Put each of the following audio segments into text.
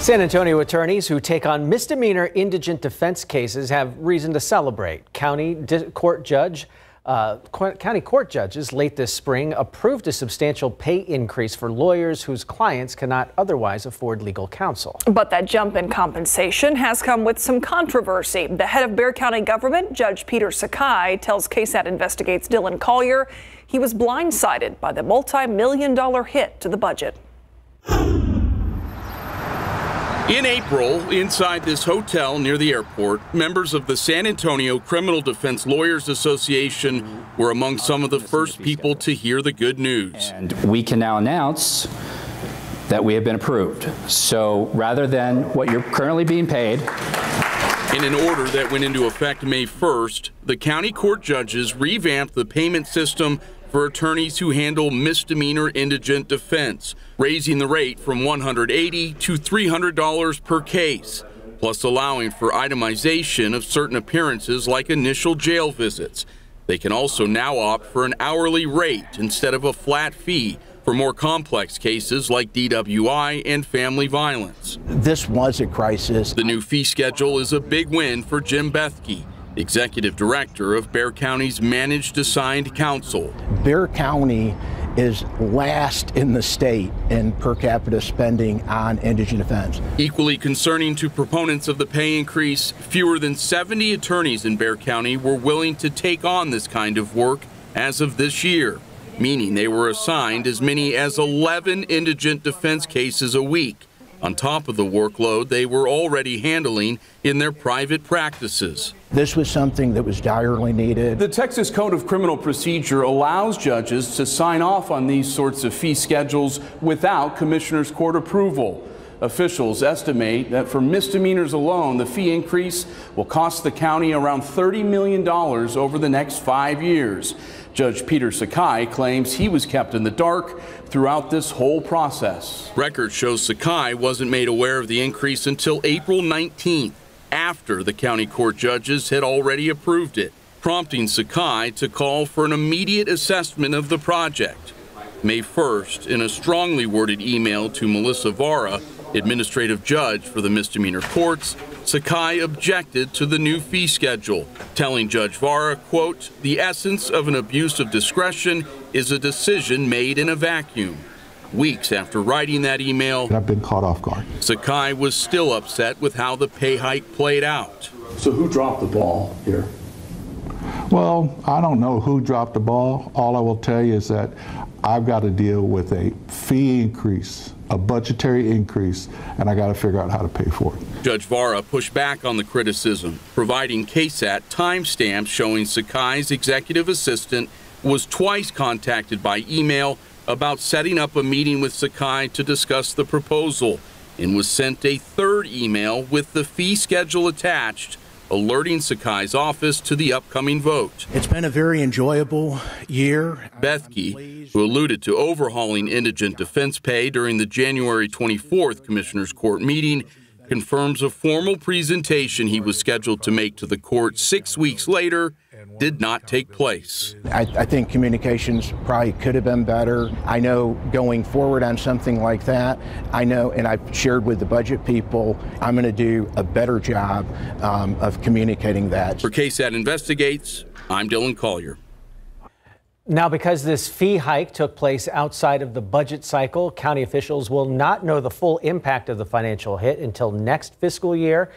San Antonio attorneys who take on misdemeanor indigent defense cases have reason to celebrate. County court judges late this spring approved a substantial pay increase for lawyers whose clients cannot otherwise afford legal counsel. But that jump in compensation has come with some controversy. The head of Bexar County government, Judge Peter Sakai, tells KSAT Investigates' Dylan Collier he was blindsided by the multi-million-dollar hit to the budget. In April, inside this hotel near the airport, members of the San Antonio Criminal Defense Lawyers Association were among some of the first people to hear the good news. And we can now announce that we have been approved. So rather than what you're currently being paid. In an order that went into effect May 1st, the county court judges revamped the payment system for attorneys who handle misdemeanor indigent defense, raising the rate from $180 to $300 per case, plus allowing for itemization of certain appearances like initial jail visits. They can also now opt for an hourly rate instead of a flat fee for more complex cases like DWI and family violence. This was a crisis. The new fee schedule is a big win for Jim Bethke, executive director of Bexar County's Managed Assigned Counsel. Bexar County is last in the state in per capita spending on indigent defense. Equally concerning to proponents of the pay increase, fewer than 70 attorneys in Bexar County were willing to take on this kind of work as of this year, meaning they were assigned as many as 11 indigent defense cases a week, on top of the workload they were already handling in their private practices. This was something that was direly needed. The Texas Code of Criminal Procedure allows judges to sign off on these sorts of fee schedules without Commissioner's Court approval. Officials estimate that for misdemeanors alone, the fee increase will cost the county around $30 million over the next 5 years. Judge Peter Sakai claims he was kept in the dark throughout this whole process. Record shows Sakai wasn't made aware of the increase until April 19th, after the county court judges had already approved it, prompting Sakai to call for an immediate assessment of the project. May 1st, in a strongly worded email to Melissa Vara, administrative judge for the misdemeanor courts, Sakai objected to the new fee schedule, telling Judge Vara, quote, "The essence of an abuse of discretion is a decision made in a vacuum." Weeks after writing that email, I've been caught off guard. Sakai was still upset with how the pay hike played out. So who dropped the ball here? Well, I don't know who dropped the ball. All I will tell you is that I've got to deal with a fee increase, a budgetary increase, and I got to figure out how to pay for it. Judge Vara pushed back on the criticism, providing KSAT timestamps showing Sakai's executive assistant was twice contacted by email about setting up a meeting with Sakai to discuss the proposal, and was sent a third email with the fee schedule attached, alerting Sakai's office to the upcoming vote. It's been a very enjoyable year. Bethke, who alluded to overhauling indigent defense pay during the January 24th Commissioner's Court meeting, confirms a formal presentation he was scheduled to make to the court 6 weeks later did not take place. I think communications probably could have been better. I know going forward on something like that, I know, and I've shared with the budget people, I'm going to do a better job of communicating that. For KSAT Investigates, I'm Dylan Collier. Now, because this fee hike took place outside of the budget cycle, county officials will not know the full impact of the financial hit until next fiscal year.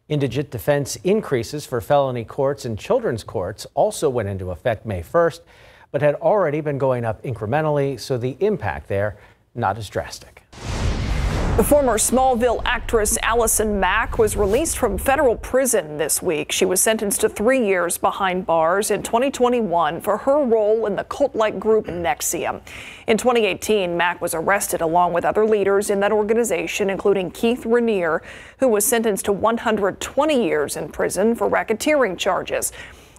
Indigent defense increases for felony courts and children's courts also went into effect May 1st, but had already been going up incrementally, so the impact there not as drastic. The former Smallville actress Allison Mack was released from federal prison this week. She was sentenced to 3 years behind bars in 2021 for her role in the cult-like group NXIVM. In 2018, Mack was arrested along with other leaders in that organization, including Keith Rainier, who was sentenced to 120 years in prison for racketeering charges.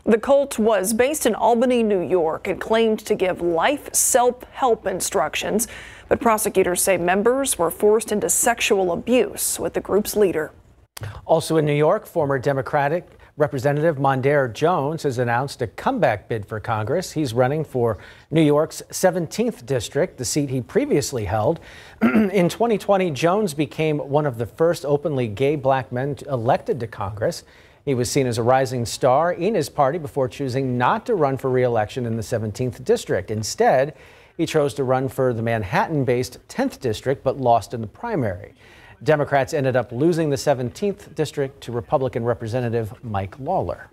The cult was based in Albany, New York, and claimed to give life self-help instructions, but prosecutors say members were forced into sexual abuse with the group's leader. Also in New York, former Democratic Representative Mondaire Jones has announced a comeback bid for Congress. He's running for New York's 17th district, the seat he previously held. In 2020, Jones became one of the first openly gay black men elected to Congress. He was seen as a rising star in his party before choosing not to run for re-election in the 17th district. Instead, he chose to run for the Manhattan-based 10th district, but lost in the primary. Democrats ended up losing the 17th district to Republican Representative Mike Lawler.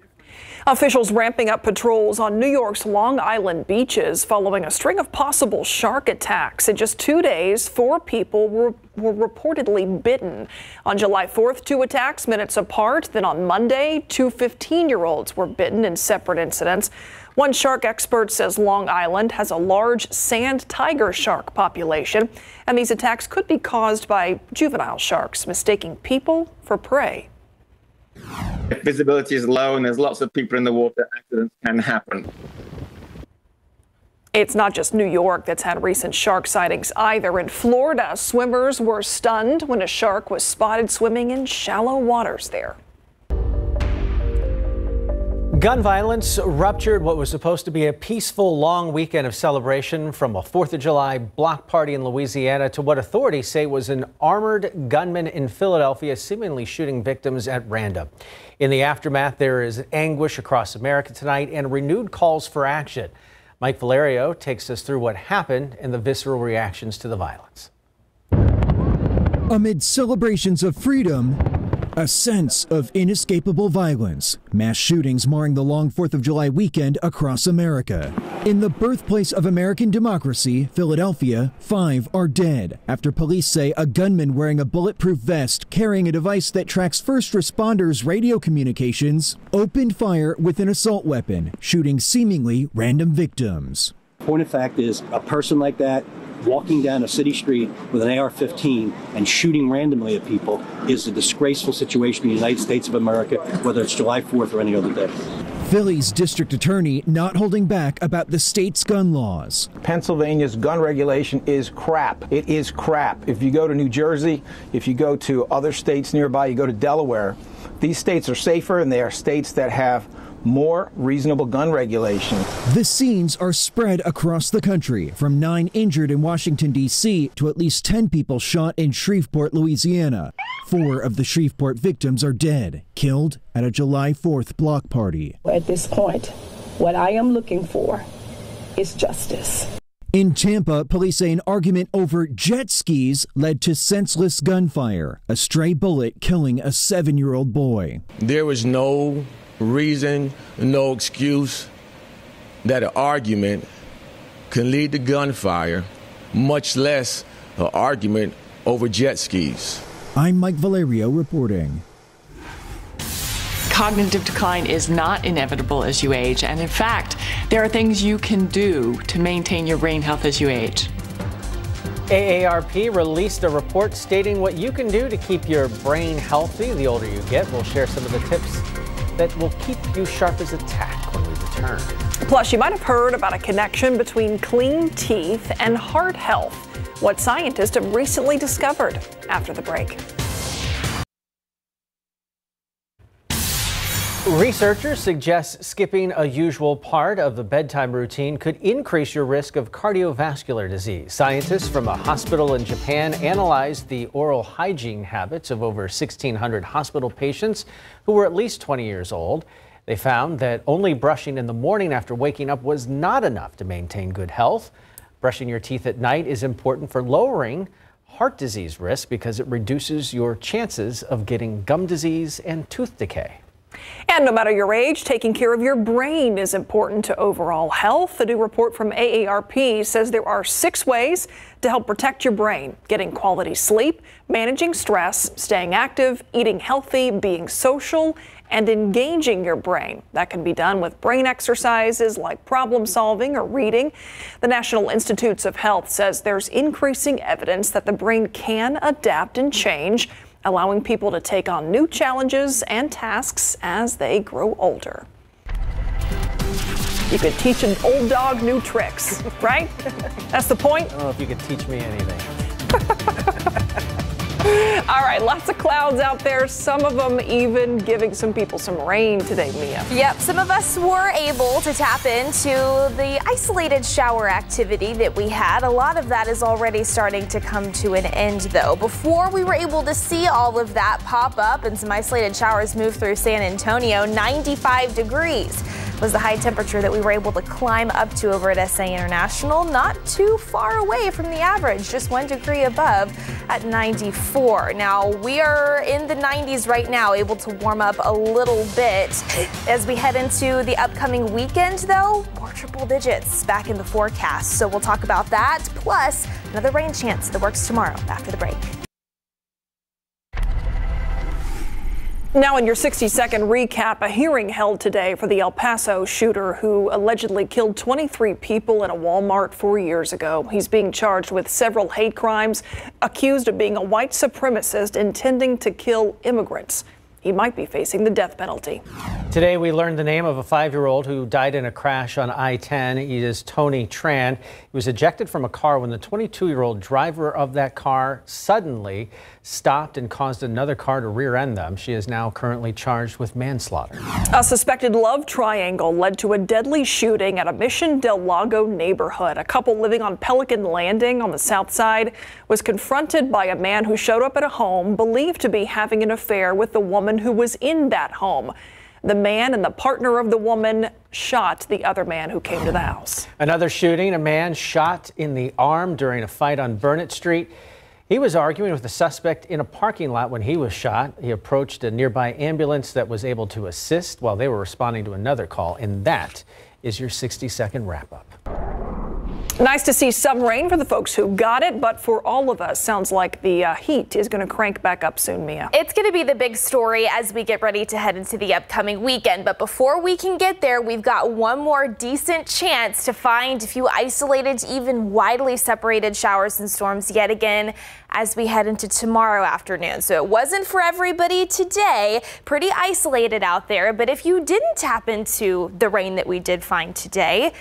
Officials ramping up patrols on New York's Long Island beaches following a string of possible shark attacks. In just 2 days, 4 people were reportedly bitten. On July 4th, 2 attacks minutes apart. Then on Monday, 2 15-year-olds were bitten in separate incidents. One shark expert says Long Island has a large sand tiger shark population, and these attacks could be caused by juvenile sharks mistaking people for prey. If visibility is low and there's lots of people in the water, accidents can happen. It's not just New York that's had recent shark sightings either. In Florida, swimmers were stunned when a shark was spotted swimming in shallow waters there. Gun violence ruptured what was supposed to be a peaceful long weekend of celebration, from a 4th of July block party in Louisiana to what authorities say was an armored gunman in Philadelphia seemingly shooting victims at random. In the aftermath, there is anguish across America tonight and renewed calls for action. Mike Valerio takes us through what happened and the visceral reactions to the violence. Amid celebrations of freedom, a sense of inescapable violence. Mass shootings marring the long 4th of July weekend across America. In the birthplace of American democracy, Philadelphia, 5 are dead after police say a gunman wearing a bulletproof vest carrying a device that tracks first responders' radio communications opened fire with an assault weapon, shooting seemingly random victims. Point of fact is, a person like that walking down a city street with an AR-15 and shooting randomly at people is a disgraceful situation in the United States of America, whether it's July 4th or any other day. Philly's district attorney not holding back about the state's gun laws. Pennsylvania's gun regulation is crap. It is crap. If you go to New Jersey, if you go to other states nearby, you go to Delaware, these states are safer, and they are states that have more reasonable gun regulation. The scenes are spread across the country, from 9 injured in Washington, D.C. to at least 10 people shot in Shreveport, Louisiana. 4 of the Shreveport victims are dead, killed at a July 4th block party. At this point, what I am looking for is justice. In Tampa, police say an argument over jet skis led to senseless gunfire, a stray bullet killing a 7-year-old boy. There was no reason, no excuse that an argument can lead to gunfire, much less an argument over jet skis. I'm Mike Valerio reporting. Cognitive decline is not inevitable as you age, and in fact, there are things you can do to maintain your brain health as you age. AARP released a report stating what you can do to keep your brain healthy the older you get. We'll share some of the tips that will keep you sharp as a tack when we return. Plus, you might have heard about a connection between clean teeth and heart health. What scientists have recently discovered after the break. Researchers suggest skipping a usual part of the bedtime routine could increase your risk of cardiovascular disease. Scientists from a hospital in Japan analyzed the oral hygiene habits of over 1,600 hospital patients who were at least 20 years old. They found that only brushing in the morning after waking up was not enough to maintain good health. Brushing your teeth at night is important for lowering heart disease risk because it reduces your chances of getting gum disease and tooth decay. And no matter your age, taking care of your brain is important to overall health. A new report from AARP says there are 6 ways to help protect your brain: getting quality sleep, managing stress, staying active, eating healthy, being social, and engaging your brain. That can be done with brain exercises like problem solving or reading. The National Institutes of Health says there's increasing evidence that the brain can adapt and change, allowing people to take on new challenges and tasks as they grow older. You could teach an old dog new tricks, right? That's the point. I don't know if you could teach me anything. All right, lots of clouds out there, some of them even giving some people some rain today, Mia. Yep, some of us were able to tap into the isolated shower activity that we had. A lot of that is already starting to come to an end, though. Before we were able to see all of that pop up and some isolated showers move through San Antonio, 95 degrees was the high temperature that we were able to climb up to over at SA International. Not too far away from the average, just 1 degree above at 94. Now, we are in the 90s right now, able to warm up a little bit. As we head into the upcoming weekend, though, more triple digits back in the forecast. So we'll talk about that, plus another rain chance that works tomorrow after the break. Now in your 60-second recap, a hearing held today for the El Paso shooter who allegedly killed 23 people in a Walmart 4 years ago. He's being charged with several hate crimes, accused of being a white supremacist intending to kill immigrants. He might be facing the death penalty. Today, we learned the name of a 5-year-old who died in a crash on I-10. He is Tony Tran. He was ejected from a car when the 22-year-old driver of that car suddenly stopped and caused another car to rear-end them. She is now currently charged with manslaughter. A suspected love triangle led to a deadly shooting at a Mission Del Lago neighborhood. A couple living on Pelican Landing on the south side was confronted by a man who showed up at a home believed to be having an affair with the woman who was in that home. The man and the partner of the woman shot the other man who came to the house. Another shooting, a man shot in the arm during a fight on Burnett Street. He was arguing with the suspect in a parking lot when he was shot. He approached a nearby ambulance that was able to assist while they were responding to another call. And that is your 60-second wrap-up. Nice to see some rain for the folks who got it, but for all of us, sounds like the heat is going to crank back up soon, Mia. It's going to be the big story as we get ready to head into the upcoming weekend. But before we can get there, we've got one more decent chance to find a few isolated to even widely separated showers and storms yet again as we head into tomorrow afternoon. So it wasn't for everybody today, pretty isolated out there. But if you didn't tap into the rain that we did find today,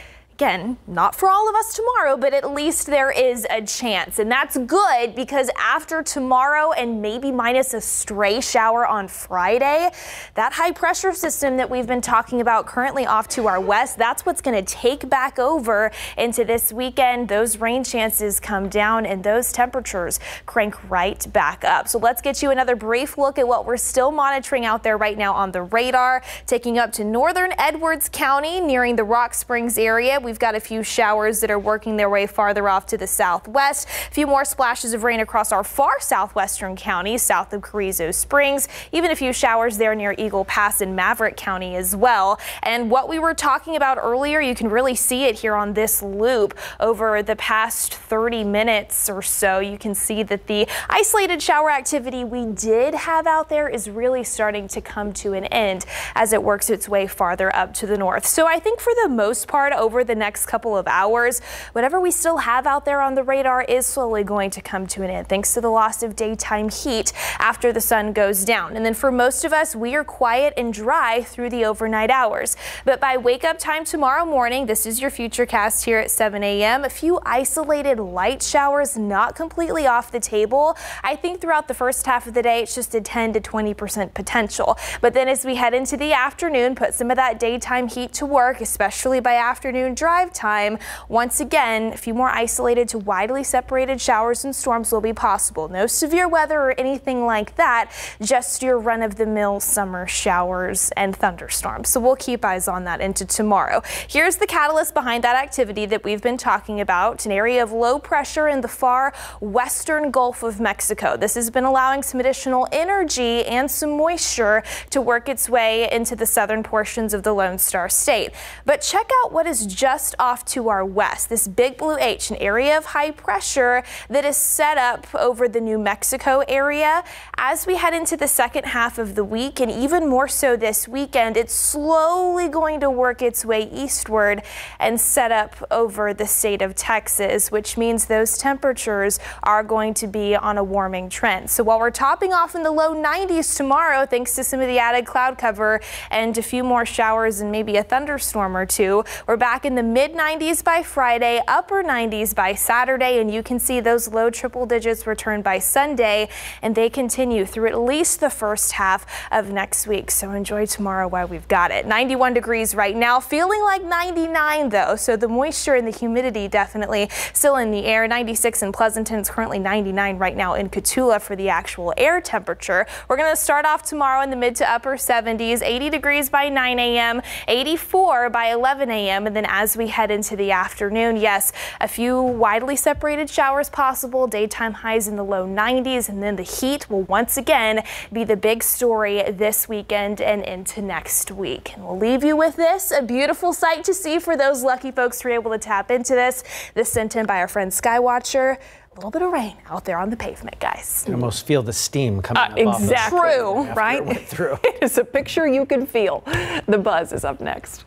again, not for all of us tomorrow, but at least there is a chance. And that's good because after tomorrow and maybe minus a stray shower on Friday, that high pressure system that we've been talking about currently off to our west, that's what's going to take back over into this weekend. Those rain chances come down and those temperatures crank right back up. So let's get you another brief look at what we're still monitoring out there right now on the radar, taking up to northern Edwards County, nearing the Rock Springs area. We've got a few showers that are working their way farther off to the southwest. A few more splashes of rain across our far southwestern counties, south of Carrizo Springs. Even a few showers there near Eagle Pass in Maverick County as well. And what we were talking about earlier, you can really see it here on this loop over the past 30 minutes or so. You can see that the isolated shower activity we did have out there is really starting to come to an end as it works its way farther up to the north. So I think for the most part over the next couple of hours, whatever we still have out there on the radar is slowly going to come to an end thanks to the loss of daytime heat after the sun goes down. And then for most of us, we are quiet and dry through the overnight hours. But by wake up time tomorrow morning, this is your Futurecast here at 7 a.m. A few isolated light showers, not completely off the table. I think throughout the first half of the day, it's just a 10 to 20% potential. But then as we head into the afternoon, put some of that daytime heat to work, especially by afternoon drive time. Once again, a few more isolated to widely separated showers and storms will be possible. No severe weather or anything like that, just your run-of-the-mill summer showers and thunderstorms. So we'll keep eyes on that into tomorrow. Here's the catalyst behind that activity that we've been talking about, an area of low pressure in the far western Gulf of Mexico. This has been allowing some additional energy and some moisture to work its way into the southern portions of the Lone Star State. But check out what is just off to our west, this big blue H, an area of high pressure that is set up over the New Mexico area. As we head into the second half of the week, and even more so this weekend, it's slowly going to work its way eastward and set up over the state of Texas, which means those temperatures are going to be on a warming trend. So while we're topping off in the low 90s tomorrow, thanks to some of the added cloud cover and a few more showers and maybe a thunderstorm or two, we're back in the mid-90s by Friday, upper 90s by Saturday, and you can see those low triple digits return by Sunday, and they continue through at least the first half of next week. So enjoy tomorrow while we've got it. 91 degrees right now, feeling like 99 though, so the moisture and the humidity definitely still in the air. 96 in Pleasanton. It's currently 99 right now in Cotulla for the actual air temperature. We're going to start off tomorrow in the mid to upper 70s, 80 degrees by 9 a.m., 84 by 11 a.m. And then as we head into the afternoon, yes, a few widely separated showers possible, daytime highs in the low 90s, and then the heat will once again be the big story this weekend and into next week. And we'll leave you with this, a beautiful sight to see for those lucky folks who are able to tap into this. This sent in by our friend Skywatcher. A little bit of rain out there on the pavement, guys. You almost feel the steam coming up. Exactly. True, right? It went through. It is a picture you can feel. The Buzz is up next.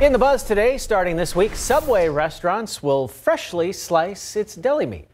In the Buzz today, starting this week, Subway restaurants will freshly slice its deli meat.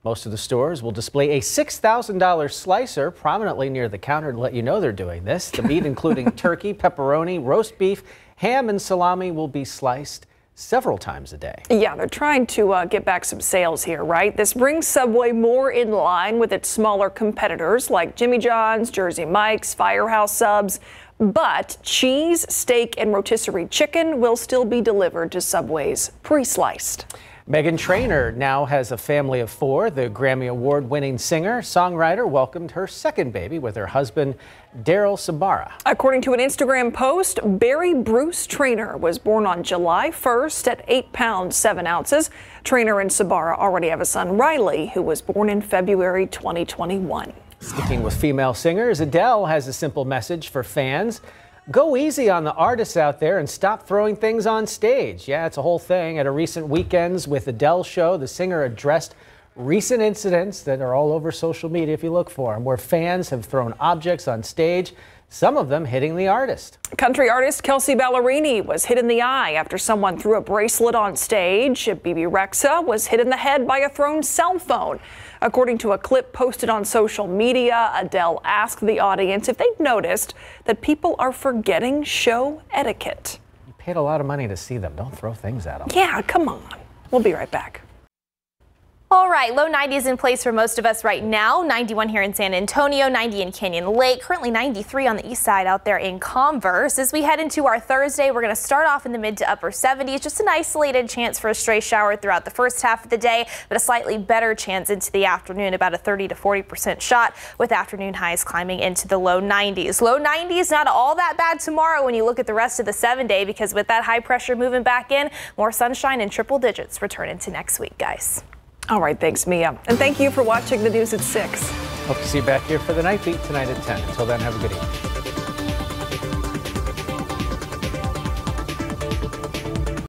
Most of the stores will display a $6,000 slicer prominently near the counter to let you know they're doing this. The meat, including turkey, pepperoni, roast beef, ham, and salami, will be sliced several times a day. Yeah, they're trying to get back some sales here, right? This brings Subway more in line with its smaller competitors like Jimmy John's, Jersey Mike's, Firehouse Subs. But cheese, steak, and rotisserie chicken will still be delivered to Subway's pre-sliced. Meghan Trainor now has a family of 4. The Grammy Award-winning singer-songwriter welcomed her second baby with her husband, Daryl Sabara. According to an Instagram post, Barry Bruce Trainor was born on July 1st at 8 pounds 7 ounces. Trainor and Sabara already have a son, Riley, who was born in February 2021. Sticking with female singers, Adele has a simple message for fans. Go easy on the artists out there and stop throwing things on stage. Yeah, it's a whole thing. At a recent Weekends with Adele show, the singer addressed recent incidents that are all over social media if you look for them, where fans have thrown objects on stage, some of them hitting the artist. Country artist Kelsey Ballerini was hit in the eye after someone threw a bracelet on stage. BB Rexa was hit in the head by a thrown cell phone. According to a clip posted on social media, Adele asked the audience if they'd noticed that people are forgetting show etiquette. You paid a lot of money to see them. Don't throw things at them. Yeah, come on. We'll be right back. All right, low 90s in place for most of us right now. 91 here in San Antonio, 90 in Canyon Lake, currently 93 on the east side out there in Converse. As we head into our Thursday, we're going to start off in the mid to upper 70s. Just an isolated chance for a stray shower throughout the first half of the day, but a slightly better chance into the afternoon, about a 30 to 40% shot, with afternoon highs climbing into the low 90s. Low 90s, not all that bad tomorrow when you look at the rest of the 7-day, because with that high pressure moving back in, more sunshine and triple digits return into next week, guys. All right, thanks, Mia. And thank you for watching the news at 6. Hope to see you back here for the Night Beat tonight at 10. Until then, have a good evening.